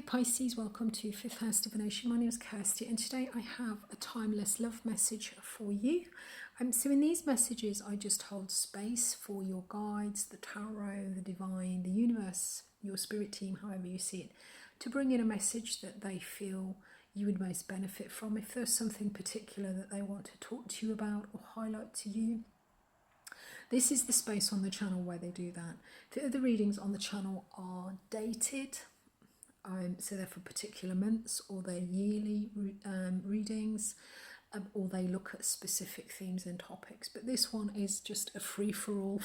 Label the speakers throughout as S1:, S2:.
S1: Hi Pisces, welcome to Fifth House Divination. My name is Kirsty and today I have a timeless love message for you. So in these messages I just hold space for your guides, the tarot, the divine, the universe, your spirit team, however you see it, to bring in a message that they feel you would most benefit from. If there's something particular that they want to talk to you about or highlight to you, this is the space on the channel where they do that. The other readings on the channel are dated. So they're for particular months, or they're yearly readings, or they look at specific themes and topics. But this one is just a free-for-all.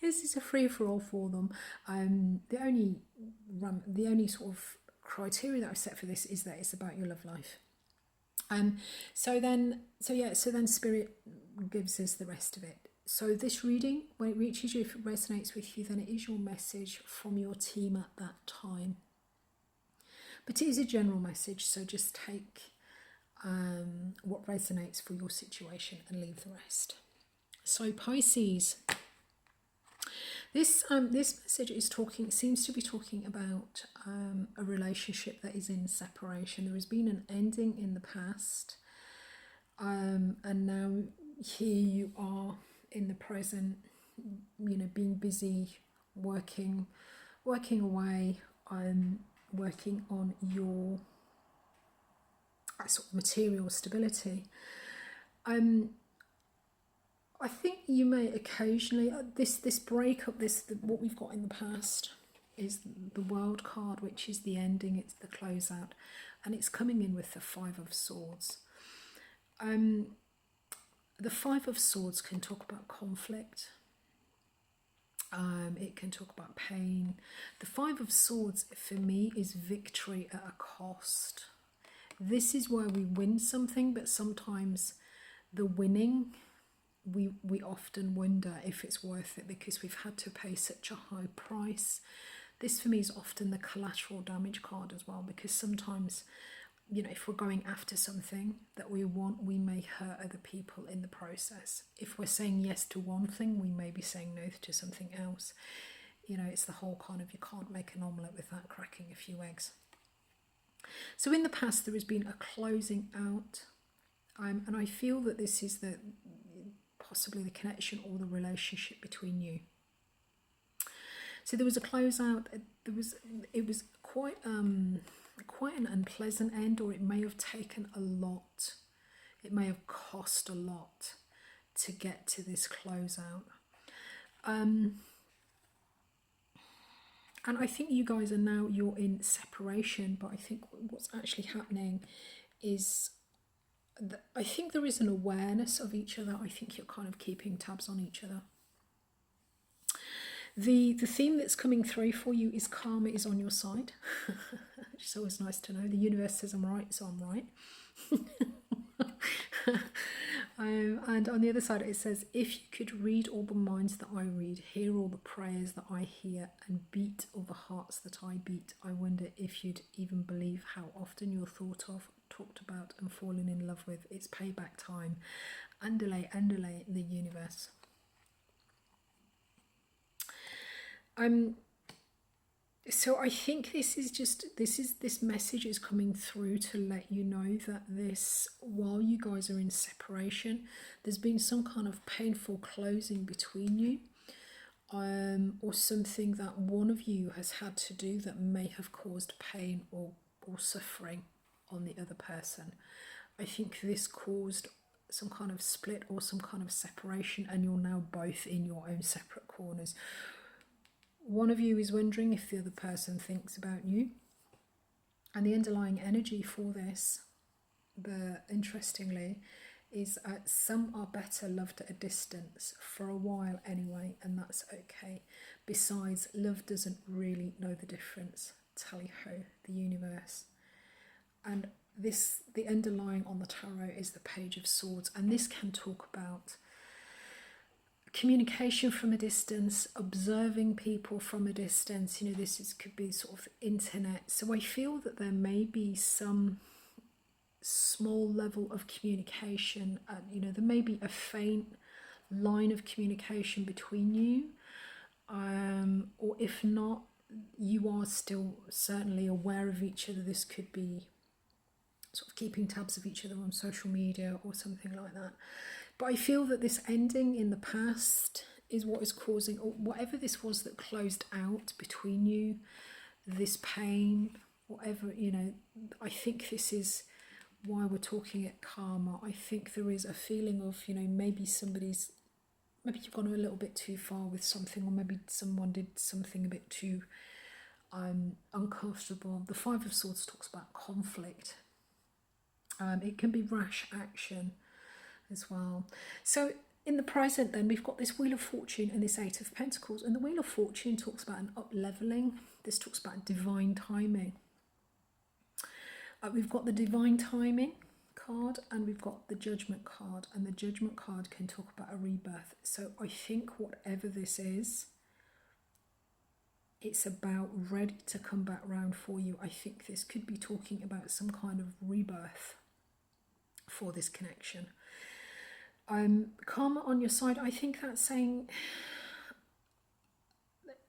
S1: This is a free-for-all for them. The only sort of criteria that I've set for this is that it's about your love life. So then Spirit gives us the rest of it. So this reading, when it reaches you, if it resonates with you, then it is your message from your team at that time. But it is a general message, so just take what resonates for your situation and leave the rest. So Pisces, this message seems to be talking about a relationship that is in separation. There has been an ending in the past, and now here you are in the present, being busy, working away, working on your sort of material stability. I think you may occasionally this breakup, what we've got in the past is the World card, which is the ending, it's the closeout, and it's coming in with the Five of Swords. The Five of Swords can talk about conflict. It can talk about pain. The Five of Swords for me is victory at a cost. This is where we win something, but sometimes the winning, we often wonder if it's worth it because we've had to pay such a high price. This for me is often the collateral damage card as well, because sometimes, if we're going after something that we want, we may hurt other people in the process. If we're saying yes to one thing, we may be saying no to something else. It's the whole kind of, you can't make an omelette without cracking a few eggs. So in the past, there has been a closing out, and I feel that this is possibly the connection or the relationship between you. So there was a closeout. It was quite an unpleasant end, or it may have taken a lot. It may have cost a lot to get to this closeout. And I think you guys you're in separation, but I think what's actually happening is I think there is an awareness of each other. I think you're kind of keeping tabs on each other. The theme that's coming through for you is karma is on your side. It's always nice to know. The universe says I'm right, so I'm right. And on the other side it says, if you could read all the minds that I read, hear all the prayers that I hear, and beat all the hearts that I beat, I wonder if you'd even believe how often you're thought of, talked about, and fallen in love with. It's payback time. Underlay the universe. So I think this message is coming through to let you know that while you guys are in separation, there's been some kind of painful closing between you, or something that one of you has had to do that may have caused pain or suffering on the other person. I think this caused some kind of split or some kind of separation, and you're now both in your own separate corners. One of you is wondering if the other person thinks about you. And the underlying energy for this, interestingly, is some are better loved at a distance, for a while anyway, and that's okay. Besides, love doesn't really know the difference. Tally-ho, the universe. And the underlying on the tarot is the Page of Swords, and this can talk about communication from a distance, observing people from a distance. Could be sort of internet. So I feel that there may be some small level of communication. There may be a faint line of communication between you, or if not, you are still certainly aware of each other. This could be sort of keeping tabs of each other on social media or something like that. But I feel that this ending in the past is what is causing, or whatever this was that closed out between you, this pain, whatever, you know, I think this is why we're talking at karma. I think there is a feeling of, you know, maybe you've gone a little bit too far with something, or maybe someone did something a bit too uncomfortable. The Five of Swords talks about conflict. It can be rash action as well. So in the present then, we've got this Wheel of Fortune and this Eight of Pentacles. And the Wheel of Fortune talks about an up-leveling. This talks about divine timing. We've got the divine timing card and we've got the Judgment card. And the Judgment card can talk about a rebirth. So I think whatever this is, it's about ready to come back round for you. I think this could be talking about some kind of rebirth for this connection. Karma on your side, I think that's saying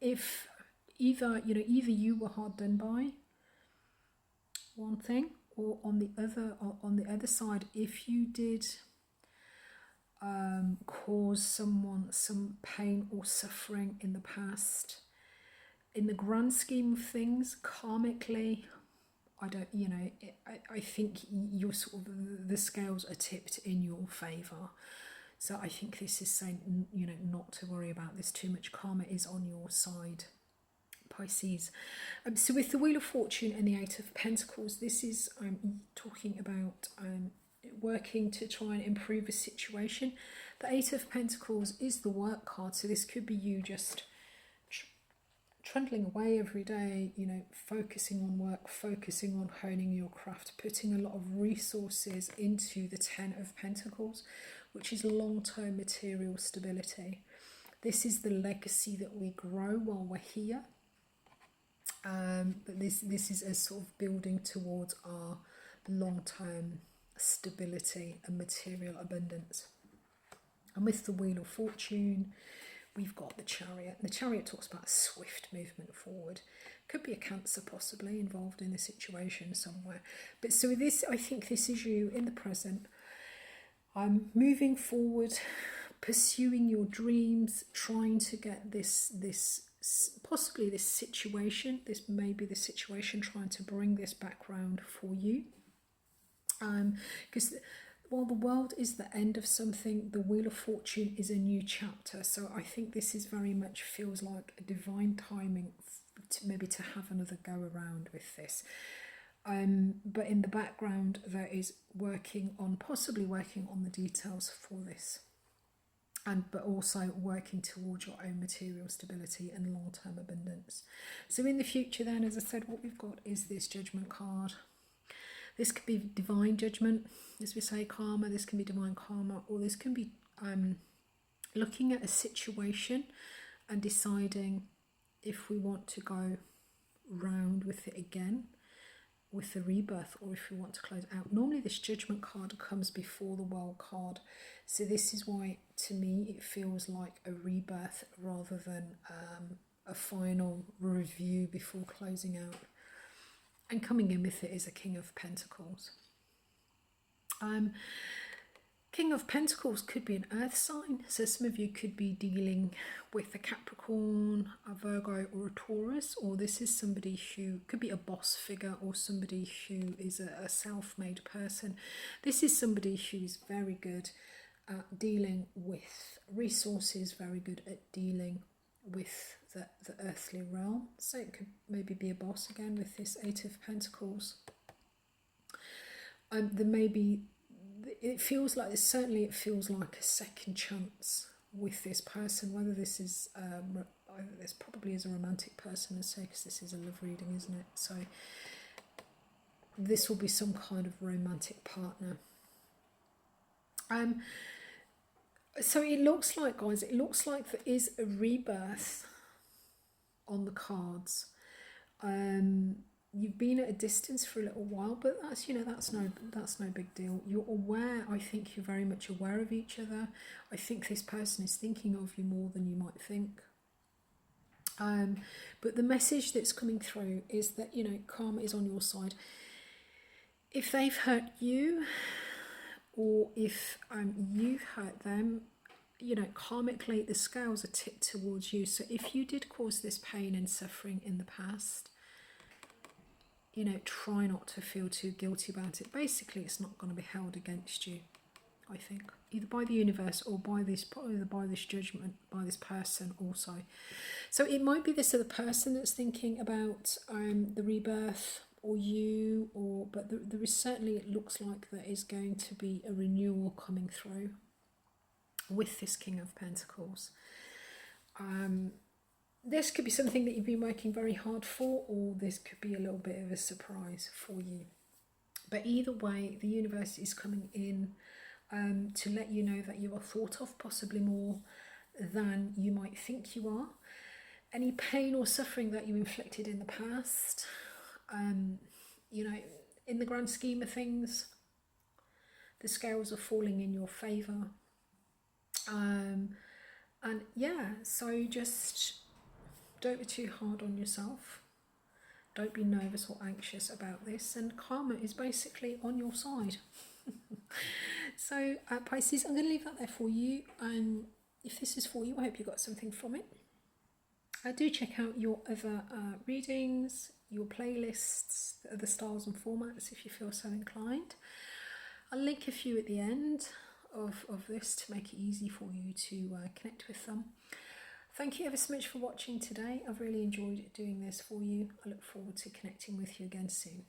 S1: if either you were hard done by, one thing, or on the other side, if you did cause someone some pain or suffering in the past, in the grand scheme of things, karmically, I think you're sort of, the scales are tipped in your favour. So I think this is saying, you know, not to worry about this too much. Karma is on your side, Pisces. So with the Wheel of Fortune and the Eight of Pentacles, this is talking about working to try and improve a situation. The Eight of Pentacles is the work card, so this could be you just trundling away every day, you know, focusing on work, focusing on honing your craft, putting a lot of resources into the Ten of Pentacles, which is long-term material stability. This is the legacy that we grow while we're here. But this is a sort of building towards our long-term stability and material abundance. And with the Wheel of Fortune, we've got the Chariot. The Chariot talks about swift movement forward. Could be a Cancer possibly involved in the situation somewhere. But so this, I think this is you in the present. Moving forward, pursuing your dreams, trying to get this possibly this situation. This may be the situation, trying to bring this background for you. Because while the world is the end of something, the Wheel of Fortune is a new chapter. So I think this is very much feels like a divine timing maybe to have another go around with this. But in the background, there is possibly working on the details for this. But also working towards your own material stability and long-term abundance. So in the future then, as I said, what we've got is this Judgment card. This could be divine judgment, as we say, karma. This can be divine karma, or this can be looking at a situation and deciding if we want to go round with it again, with the rebirth, or if we want to close out. Normally this Judgment card comes before the World card. So this is why, to me, it feels like a rebirth rather than a final review before closing out. And coming in with it is a King of Pentacles. King of Pentacles could be an earth sign. So some of you could be dealing with a Capricorn, a Virgo or a Taurus. Or this is somebody who could be a boss figure or somebody who is a self-made person. This is somebody who's very good at dealing with resources, very good at dealing with the earthly realm. So it could maybe be a boss again with this Eight of Pentacles. There may be, it feels like a second chance with this person, whether this is this probably is a romantic person, I say, because this is a love reading, isn't it? So this will be some kind of romantic partner. So it looks like, guys, there is a rebirth on the cards. You've been at a distance for a little while, but that's no big deal. You're aware, I think you're very much aware of each other. I think this person is thinking of you more than you might think. But the message that's coming through is that, you know, karma is on your side. If they've hurt you, or if you've hurt them, you know, karmically the scales are tipped towards you. So if you did cause this pain and suffering in the past, you know, try not to feel too guilty about it. Basically, it's not going to be held against you, I think, either by the universe or by this judgment, by this person also. So it might be this other person that's thinking about the rebirth, or you, but there is certainly, it looks like there is going to be a renewal coming through with this King of Pentacles. This could be something that you've been working very hard for, or this could be a little bit of a surprise for you. But either way, the universe is coming in to let you know that you are thought of, possibly more than you might think you are. Any pain or suffering that you inflicted in the past, you know, in the grand scheme of things, the scales are falling in your favour. And yeah, so just don't be too hard on yourself. Don't be nervous or anxious about this, and karma is basically on your side. So Pisces, I'm going to leave that there for you. If this is for you, I hope you got something from it. Do check out your other readings, your playlists, the other styles and formats if you feel so inclined. I'll link a few at the end of this to make it easy for you to connect with them. Thank you ever so much for watching today. I've really enjoyed doing this for you. I look forward to connecting with you again soon.